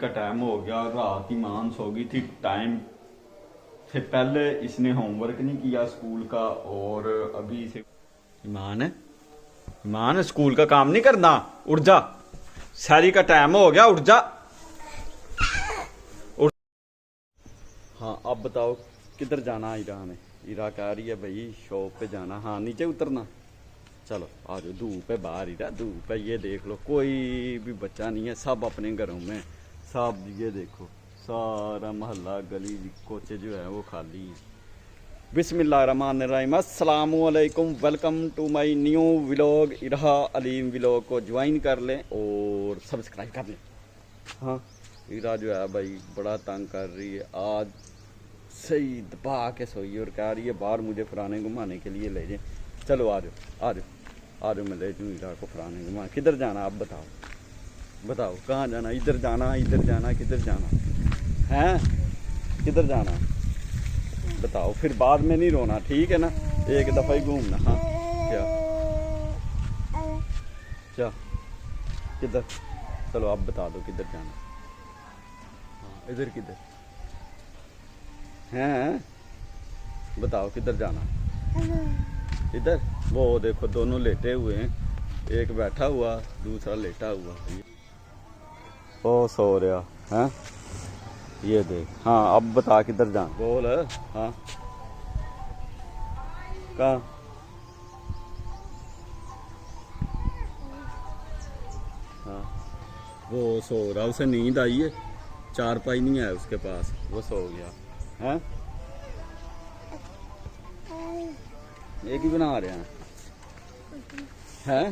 का टाइम हो गया, रात ईमान सो गई थी टाइम से पहले। इसने होमवर्क नहीं किया स्कूल का और अभी इसे ईमान स्कूल का काम नहीं करना, उठ जा, सैरी का टाइम हो गया, उठ जा उठ। हाँ अब बताओ किधर जाना ईरा ने? ईरा कह रही है भाई शॉप पे जाना। हाँ नीचे उतरना, चलो आ जाओ, धूप है बाहर, ईरा धूप है। ये देख लो कोई भी बच्चा नहीं है, सब अपने घरों में, सब ये देखो सारा मोहल्ला गली कोचे जो है वो खाली है। बिस्मिल्लाहिर्रहमानिर्रहीम, अस्सलाम वालेकुम, welcome to my new vlog. Irha Aleem vlog को ज्वाइन कर लें और सब्सक्राइब कर लें। हाँ इरा जो है भाई बड़ा तंग कर रही है, आज सही दबा के सोई और कह रही है बाहर मुझे फराने घुमाने के लिए ले जाए। चलो आ जाओ आ जाओ आ जाओ, मैं ले जाऊँ इरा को फराने घुमा। किधर जाना आप बताओ, बताओ कहाँ जाना? इधर जाना, इधर जाना, किधर जाना है? किधर जाना बताओ, फिर बाद में नहीं रोना, ठीक है ना? एक दफ़ा ही घूमना। हाँ क्या क्या किधर? चलो आप बता दो किधर जाना। हाँ इधर किधर हैं? बताओ किधर जाना? इधर वो देखो दोनों लेटे हुए हैं, एक बैठा हुआ दूसरा लेटा हुआ। ओ सो रहा है, ये देख। हाँ अब बता किधर जाना, बोल। हाँ कहाँ? हाँ वो सो रहा, उसे नींद आई है, चारपाई नहीं है उसके पास, वो सो गया है। एक ही बना रहे हैं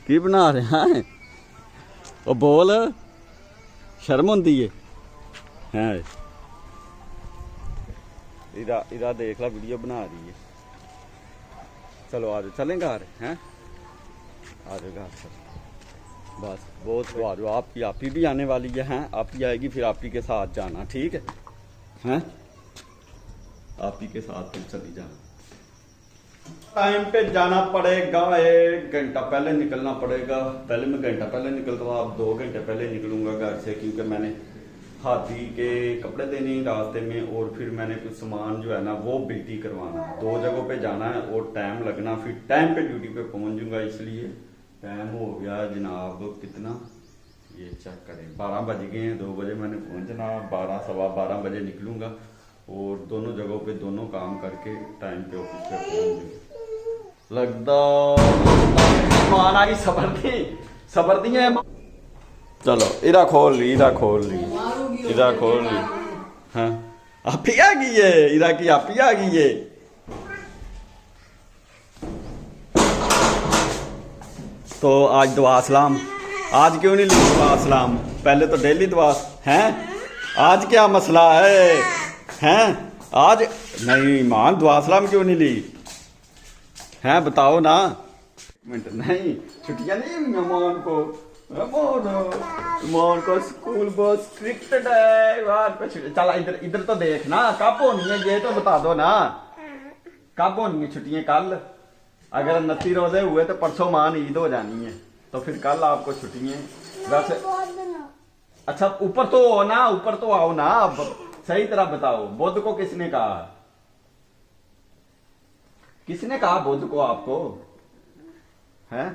की बना रहे हैं? ओ बोल, शर्म होती है। इरा इरा देख ला वीडियो बना रही है। चलो आ जाओ, चलें घर हैं? आ जाओ घर चल, बस बहुत तो आ जाओ। आपकी आपी भी आने वाली है, हैं? आपी आएगी फिर आपी के साथ जाना, ठीक है? हैं आपी के साथ फिर चली जाना। टाइम पे जाना पड़ेगा, 1 घंटा पहले निकलना पड़ेगा। पहले मैं घंटा पहले निकलता था, अब 2 घंटे पहले निकलूंगा घर से, क्योंकि मैंने हाथी के कपड़े देने रास्ते में और फिर मैंने कुछ सामान जो है ना वो बिल्टी करवाना है। 2 जगहों पे जाना है और टाइम लगना, फिर टाइम पे ड्यूटी पे पहुंच जाऊंगा। इसलिए टाइम हो गया जनाब कितना, ये चेक करें, 12 बज गए हैं। 2 बजे मैंने पहुंचना, 12 सवा 12 बजे निकलूंगा और दोनों जगहों पे दोनों काम करके टाइम पे ऑफिस पे पहुंच जाऊंगा। लगता मान आ गई, सबर दी है। चलो इरा खोल ली, इरा खोल ली, इरा खोल ली। हाँ आप ही आ गई है, इरा की आप ही आ गई है। तो आज दुआ सलाम, आज क्यों नहीं ली दुआ सलाम? पहले तो डेली दुआ हैं, आज क्या मसला है? हैं आज नहीं मान दुआ सलाम क्यों नहीं ली? हैं बताओ ना। मिनट नहीं, छुट्टियां नहीं हुई मान को, मान को स्कूल बहुत स्ट्रिक्ट है। चला इधर इधर तो देखना, कब होनी है ये तो बता दो ना, कब होनी है छुट्टियां? कल अगर 29 रोजे हुए तो परसों मान ईद हो जानी है, तो फिर कल आपको छुट्टियां वैसे। अच्छा ऊपर तो हो ना, ऊपर तो आओ ना, अब सही तरह बताओ बुध को किसने कहा? किसने कहा बुध को आपको? हैं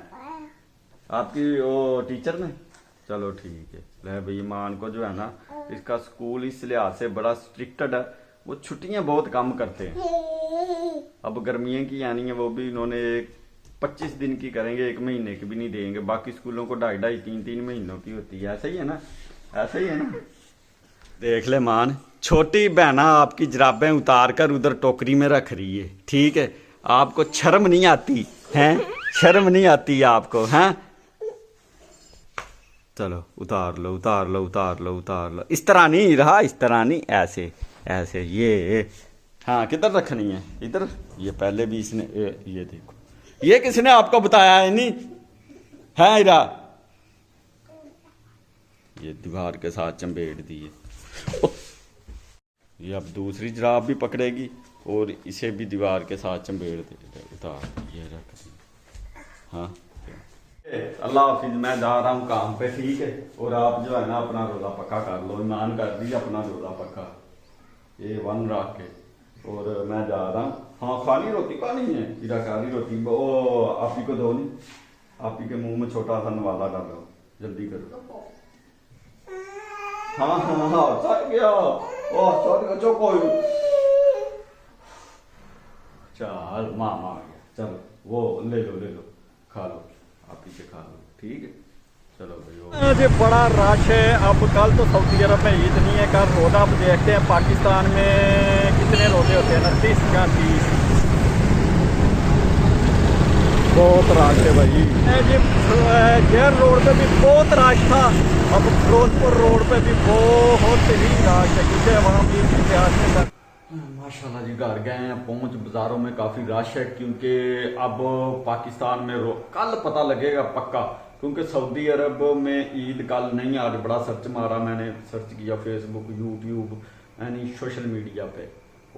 आपकी वो टीचर ने? चलो ठीक है। ले भाई मान को जो है ना, इसका स्कूल इस लिहाज से बड़ा स्ट्रिक्टेड है, वो छुट्टियां बहुत कम करते हैं। अब गर्मियों की आनी है, वो भी इन्होंने 25 दिन की करेंगे, 1 महीने की भी नहीं देंगे। बाकी स्कूलों को 2.5 3 महीनों की होती है। ऐसा ही है ना, ऐसा ही है ना। देख ले मान, छोटी बहना आपकी जराबें उतार कर उधर टोकरी में रख रही है, ठीक है? आपको शर्म नहीं आती हैं? शर्म नहीं आती आपको? हैं चलो उतार लो उतार लो उतार लो उतार लो। इस तरह नहीं रहा, इस तरह नहीं, ऐसे ऐसे। ये हाँ किधर रखनी है? इधर। ये पहले भी इसने ये देखो, ये किसने आपको बताया है? नहीं है इरा, ये दीवार के साथ चंबेड़ दी है। ये अब दूसरी जराब भी पकड़ेगी और इसे भी दीवार के साथ चंबेड़ दे, उतार ये रख दी। हाँ अल्लाह हाफिज, मैं जा रहा हूँ काम पे, ठीक है। और आप जो है ना अपना रोज़ा पक्का कर लो, ईमान कर दी अपना रोज़ा पक्का, ये 1 रख के। और मैं जा रहा हूँ। हाँ, खाली रोटी पानी है, इधर खाली रोटी वो आप ही को दो नहीं, आप ही के मुंह में छोटा सा नवाला डालो, जल्दी करो। हाँ हाँ हाँ, सट गया, ओह सट गया, चलो कोई चल, मामा आ गया, चलो वो ले लो, खा लो, आप ही से खा लो, ठीक है। चलो भाई, जी बड़ा रश है। अब कल तो सऊदी अरब में ईद नहीं है, कल रोज़ा। अब देखते हैं पाकिस्तान में कितने रोज़े होते हैं, 29 या 30। बहुत रश है भाई जी। जेर रोड पे भी बहुत रश था, अब फिरोजपुर रोड पे भी बहुत ही रश है, क्योंकि वहाँ भी इतिहास में माशाल्लाह जी घर गए हैं, पहुंच बाजारों में काफ़ी रश है, क्योंकि अब पाकिस्तान में कल पता लगेगा पक्का, क्योंकि सऊदी अरब में ईद कल नहीं। आज बड़ा सर्च मारा मैंने, सर्च किया फेसबुक, यूट्यूब, यानी सोशल मीडिया पे।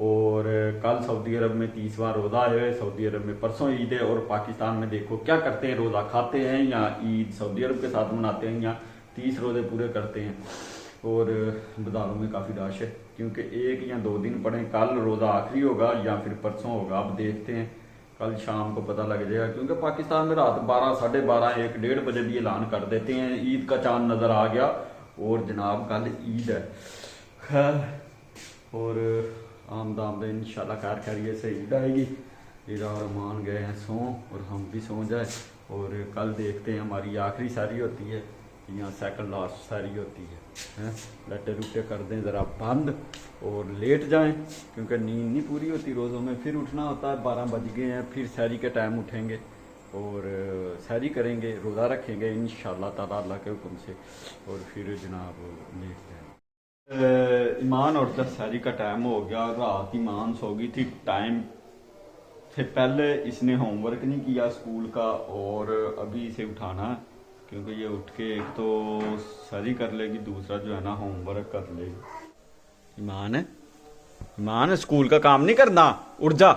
और कल सऊदी अरब में 30वां रोज़ा है, सऊदी अरब में परसों ईद है। और पाकिस्तान में देखो क्या करते हैं, रोज़ा खाते हैं या ईद सऊदी अरब के साथ मनाते हैं या 30 रोज़े पूरे करते हैं। और बाज़ारों में काफ़ी रश है, क्योंकि 1 या 2 दिन पड़े, कल रोज़ा आखिरी होगा या फिर परसों होगा। अब देखते हैं, कल शाम को पता लग जाएगा, क्योंकि पाकिस्तान में रात 12, साढ़े 12, 1, 1:30 बजे भी ऐलान कर देते हैं ईद का चांद नज़र आ गया। और जनाब कल ईद है, खैर। और आमदाम इंशाल्लाह खैर खैरियत से ईद आएगी। ईरा और मान गए हैं सो, और हम भी सो जाए। और कल देखते हैं, हमारी आखिरी सारी होती है या सेकंड लास्ट सारी होती है। लट्टे रुट्टे कर दें ज़रा बंद और लेट जाएं, क्योंकि नींद नहीं पूरी होती रोज़ों में। फिर उठना होता है, 12 बज गए हैं, फिर सहरी के टाइम उठेंगे और सहरी करेंगे, रोज़ा रखेंगे इंशाअल्लाह ताला अल्लाह के हुक्म से। और फिर जनाब लेट जाएं। ईमान और जब सहरी का टाइम हो गया, रात ईमान सो गई थी टाइम से पहले। इसने होमवर्क नहीं किया स्कूल का, और अभी इसे उठाना है, क्योंकि ये उठ के एक तो सारी कर लेगी, दूसरा जो है ना होमवर्क कर लेगी। ईमान है, स्कूल का काम नहीं करना, उठ जा,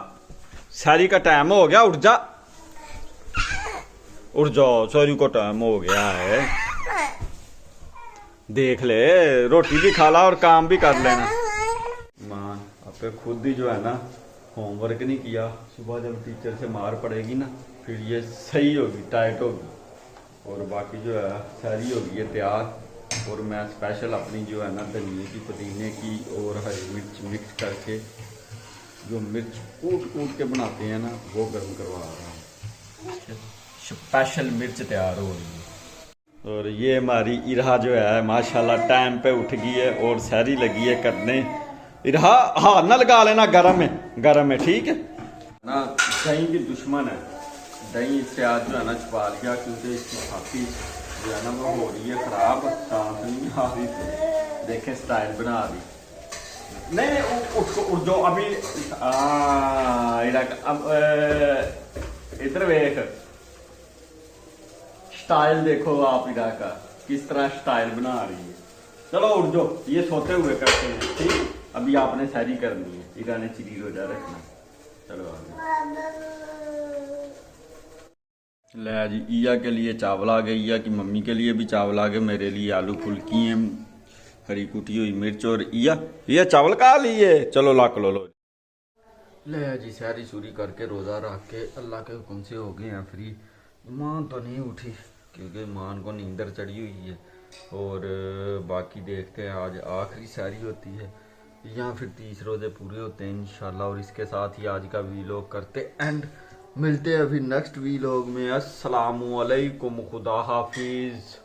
सारी का टाइम हो गया, उठ जा, उठ जाओ, सारी का टाइम हो गया है। देख ले, रोटी भी खा ला और काम भी कर लेना। ईमान आपे खुद ही जो है ना होमवर्क नहीं किया, सुबह जब टीचर से मार पड़ेगी ना, फिर ये सही होगी, टाइट होगी। और बाकी जो है सारी हो गई है तैयार। और मैं स्पेशल अपनी जो है ना धनिए की, पुदीने की और हरी मिर्च मिक्स करके, जो मिर्च कूट के बनाते हैं ना, वो गर्म करवा रहा हूँ। स्पेशल मिर्च तैयार हो रही है। और ये हमारी इरहा जो है माशाल्लाह टाइम पे उठ गई है और सहरी लगी है करने। इरहा हाँ ना लगा लेना, गर्म है, ठीक है ना। दही की दुश्मन है, दही इससे आज जो है ना छुपा लिया, क्योंकि इसकी छाती जो है ना वो हो रही है खराब, सांस नहीं आ रही थी। देखें स्टाइल बना रही, नहीं उठ जो अभी अब इधर देख, स्टाइल देखो आप इरा का किस तरह स्टाइल बना रही है। चलो उठ जो, ये सोते हुए करते हैं, ठीक। अभी आपने सारी करनी है, इरा ने चिड़ी रोजा रखना। चलो आगे ले जी। ईया के लिए चावल आ गए, ईया की मम्मी के लिए भी चावल आ गए, मेरे लिए आलू फुल्की हैं, हरी कुटी हुई मिर्च। और ईया चावल खा लिए, चलो लाक लो ले जी। सारी सूरी करके रोज़ा रख के अल्लाह के हुक्म से हो गए हैं फ्री। ईमान तो नहीं उठी, क्योंकि ईमान को नींदर चढ़ी हुई है। और बाकी देखते हैं, आज आखिरी सारी होती है या फिर 30 रोज़े पूरे होते हैं इंशाल्लाह। और इसके साथ ही आज का वीलॉग करते एंड, मिलते हैं अभी नेक्स्ट वीलॉग में। अस्सलामु अलैकुम, खुदा हाफिज़।